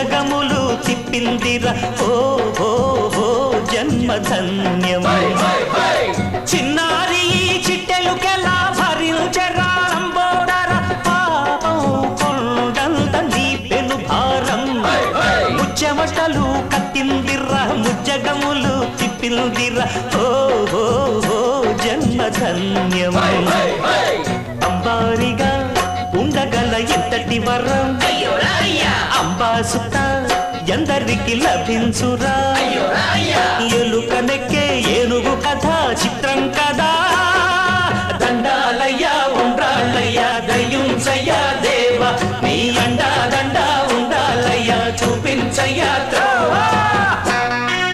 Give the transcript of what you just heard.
భుజగములు తిప్పిందిరా ఓ ఓ ఓ జన్మధన్యమై చిన్నారి చిట్టెలుకెలా భరించరా లంబోదర పాపం కొండంత నీ పెను భారం ముచ్చమటలు కట్టిందిరా ముజ్జగములు తిప్పిందిరా ఓ ఓ ఓ జన్మధన్యమై అంబారిగా ఉండగల ఎంతటి వరం అంబాసుత ఎందరికి లభించురా ఎలుకనెక్కే ఏనుగు కథ చిత్రం కదా